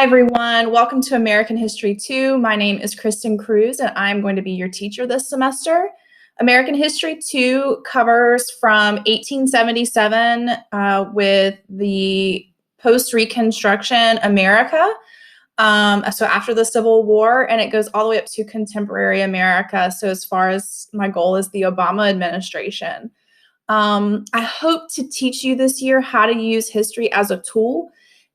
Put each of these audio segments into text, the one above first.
Hi, everyone. Welcome to American History 2. My name is Kristen Cruz, and I'm going to be your teacher this semester. American History 2 covers from 1877 with the post-Reconstruction America, so after the Civil War, and it goes all the way up to contemporary America. So as far as my goal is the Obama administration. I hope to teach you this year how to use history as a tool.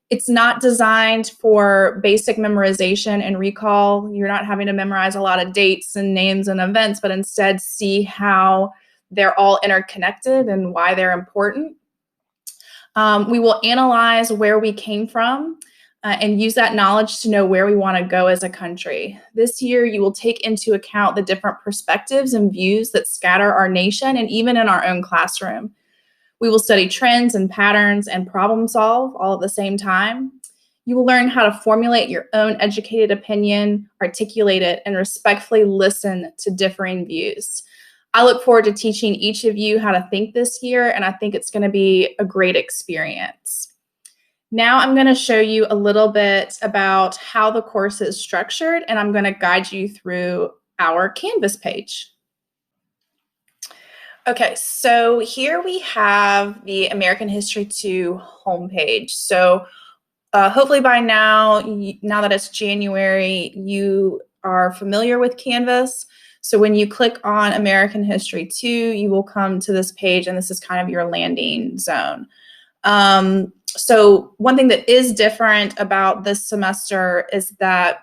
It's not designed for basic memorization and recall. You're not having to memorize a lot of dates and names and events, but instead see how they're all interconnected and why they're important. We will analyze where we came from and use that knowledge to know where we want to go as a country. This year, you will take into account the different perspectives and views that scatter our nation and even in our own classroom. We will study trends and patterns and problem solve all at the same time. You will learn how to formulate your own educated opinion, articulate it, and respectfully listen to differing views. I look forward to teaching each of you how to think this year, and I think it's going to be a great experience. Now I'm going to show you a little bit about how the course is structured, and I'm going to guide you through our Canvas page. Okay, so here we have the American History 2 homepage. So hopefully by now, now that it's January, you are familiar with Canvas. So when you click on American History 2, you will come to this page, and this is kind of your landing zone. So one thing that is different about this semester is that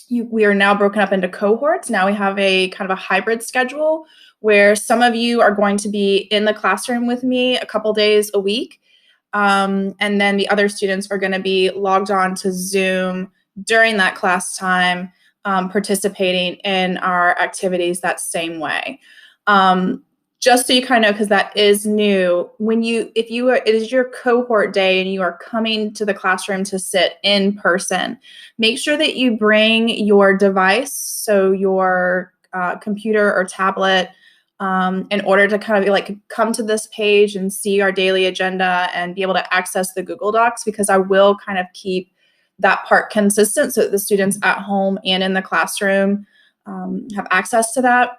we are now broken up into cohorts. Now we have a kind of a hybrid schedule where some of you are going to be in the classroom with me a couple days a week. And then the other students are going to be logged on to Zoom during that class time, participating in our activities that same way. Just so you kind of know, because that is new, it is your cohort day and you are coming to the classroom to sit in person, make sure that you bring your device, so your computer or tablet, in order to kind of like come to this page and see our daily agenda and be able to access the Google Docs, because I will kind of keep that part consistent so that the students at home and in the classroom have access to that.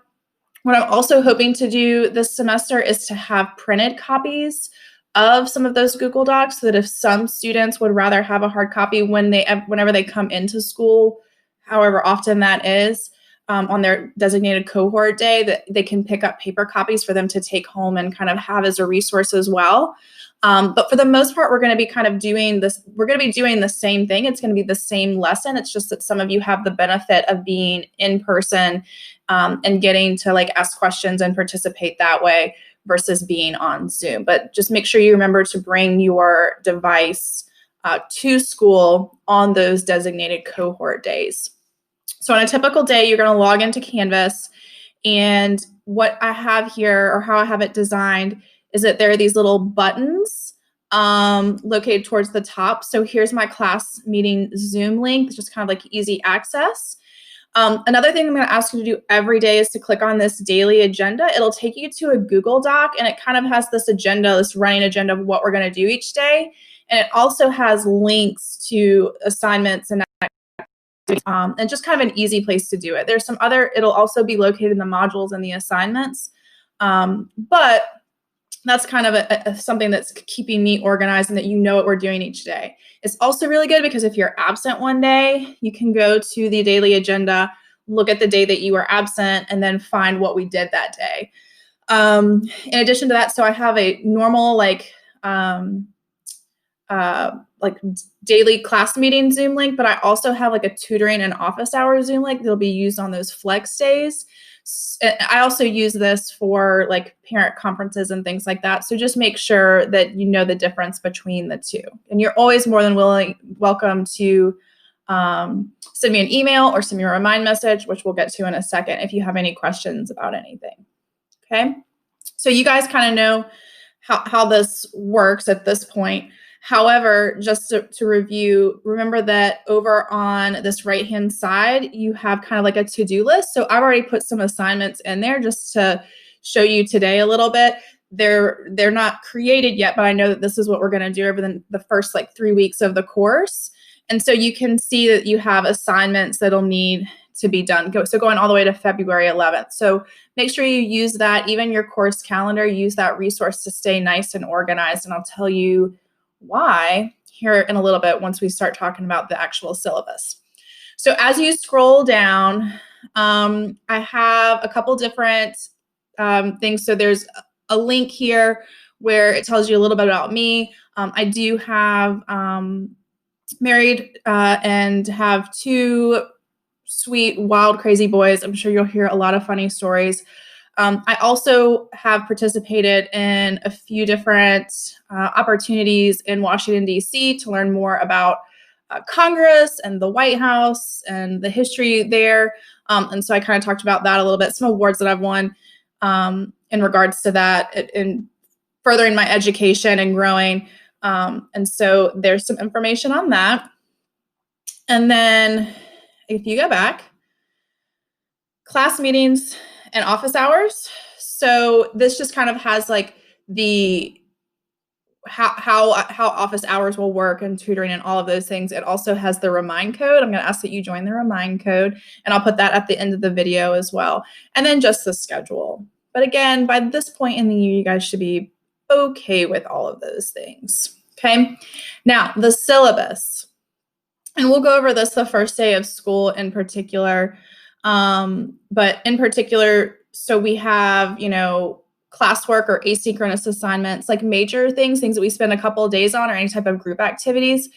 What I'm also hoping to do this semester is to have printed copies of some of those Google Docs, so that if some students would rather have a hard copy whenever they come into school, however often that is, on their designated cohort day, that they can pick up paper copies for them to take home and kind of have as a resource as well. But for the most part, we're going to be kind of doing this. We're going to be doing the same thing. It's going to be the same lesson. It's just that some of you have the benefit of being in person and getting to like ask questions and participate that way versus being on Zoom. But just make sure you remember to bring your device to school on those designated cohort days. So on a typical day, you're going to log into Canvas, and what I have here, or how I have it designed, is that there are these little buttons located towards the top. So here's my class meeting Zoom link. It's just kind of like easy access. Another thing I'm going to ask you to do every day is to click on this daily agenda. It'll take you to a Google Doc, and it kind of has this agenda, this running agenda of what we're going to do each day. And it also has links to assignments and just kind of an easy place to do it. There's some other, it'll also be located in the modules and the assignments. But that's kind of something that's keeping me organized and that you know what we're doing each day. It's also really good because if you're absent one day, you can go to the daily agenda, look at the day that you were absent, and then find what we did that day. In addition to that, so I have a normal like daily class meeting Zoom link, but I also have like a tutoring and office hours Zoom link that'll be used on those flex days. I also use this for like parent conferences and things like that. So just make sure that you know the difference between the two. And you're always more than welcome to send me an email or send me a remind message, which we'll get to in a second, if you have any questions about anything. Okay, so you guys kind of know how this works at this point. However, just to review, remember that over on this right-hand side, you have kind of like a to-do list. So I've already put some assignments in there just to show you today a little bit. They're not created yet, but I know that this is what we're going to do over the first like 3 weeks of the course. And so you can see that you have assignments that'll need to be done. So going all the way to February 11th. So make sure you use that, even your course calendar, use that resource to stay nice and organized. And I'll tell you why here in a little bit once we start talking about the actual syllabus. So as you scroll down, I have a couple different things. So there's a link here where it tells you a little bit about me. I do have married and have 2 sweet, wild, crazy boys. I'm sure you'll hear a lot of funny stories. I also have participated in a few different opportunities in Washington, D.C. to learn more about Congress and the White House and the history there. And so I kind of talked about that a little bit, some awards that I've won in regards to that, in furthering my education and growing. And so there's some information on that. And then if you go back, class meetings and office hours. So this just kind of has like the how office hours will work and tutoring and all of those things. It also has the remind code. I'm going to ask that you join the remind code, and I'll put that at the end of the video as well. And then just the schedule. But again, by this point in the year, you guys should be okay with all of those things. Okay. Now the syllabus, and we'll go over this the first day of school in particular. But in particular, so we have, classwork or asynchronous assignments, like major things that we spend a couple of days on, or any type of group activities,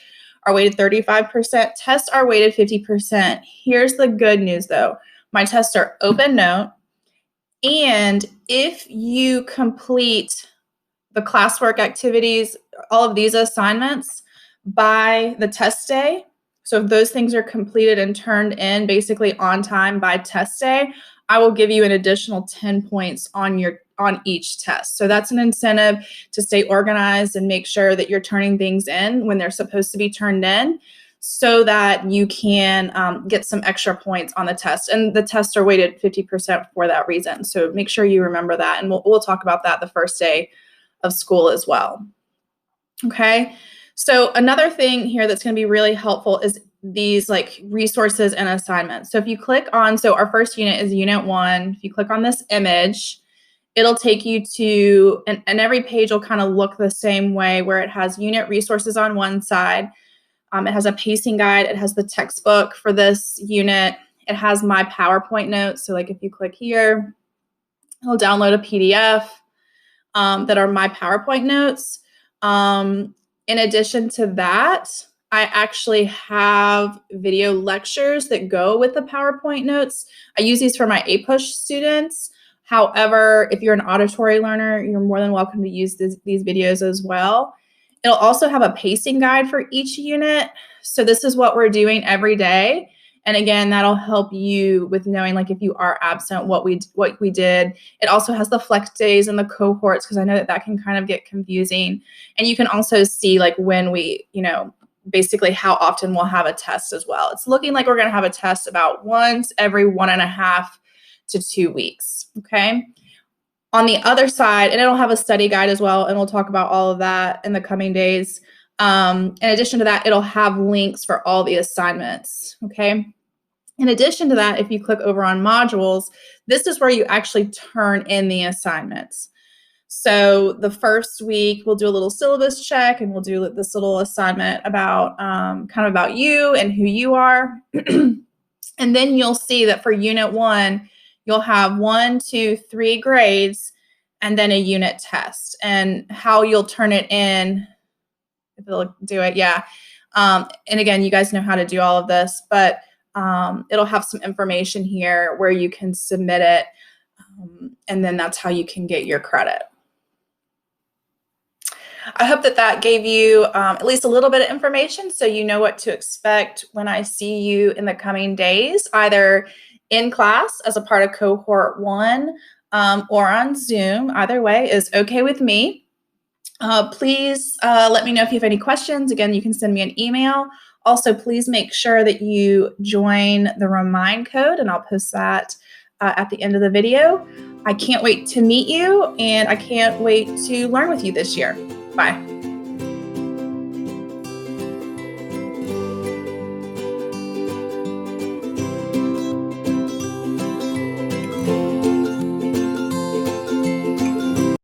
are weighted 35%. Tests are weighted 50%. Here's the good news though. My tests are open note. And if you complete the classwork activities, all of these assignments by the test day, so if those things are completed and turned in basically on time by test day, I will give you an additional 10 points on each test. So that's an incentive to stay organized and make sure that you're turning things in when they're supposed to be turned in, so that you can get some extra points on the test. And the tests are weighted 50% for that reason. So make sure you remember that. And we'll talk about that the first day of school as well. Okay. So another thing here that's going to be really helpful is these like resources and assignments. So if you click on, so our first unit is unit 1. If you click on this image, it'll take you to, and every page will kind of look the same way, where it has unit resources on one side. It has a pacing guide. It has the textbook for this unit. It has my PowerPoint notes. So like if you click here, it'll download a PDF that are my PowerPoint notes. In addition to that, I actually have video lectures that go with the PowerPoint notes. I use these for my APUSH students. However, if you're an auditory learner, you're more than welcome to use these videos as well. It'll also have a pacing guide for each unit. So this is what we're doing every day. And again, that'll help you with knowing, like, if you are absent, what we did. It also has the flex days and the cohorts, because I know that can kind of get confusing. And you can also see like when we, basically how often we'll have a test as well. It's looking like we're going to have a test about once every 1.5 to 2 weeks. Okay. On the other side, and it'll have a study guide as well, and we'll talk about all of that in the coming days. In addition to that, it'll have links for all the assignments. Okay. In addition to that, if you click over on modules, this is where you actually turn in the assignments. So the first week, we'll do a little syllabus check, and we'll do this little assignment about kind of about you and who you are. And then you'll see that for unit 1, you'll have 1, 2, 3 grades, and then a unit test. And how you'll turn it in, if it'll do it, yeah. And again, you guys know how to do all of this, but it'll have some information here where you can submit it, and then that's how you can get your credit. I hope that gave you at least a little bit of information, so you know what to expect when I see you in the coming days, either in class as a part of cohort 1 or on Zoom. Either way is okay with me. Please let me know if you have any questions. Again, you can send me an email. Also, please make sure that you join the remind code, and I'll post that at the end of the video. I can't wait to meet you, and I can't wait to learn with you this year. Bye.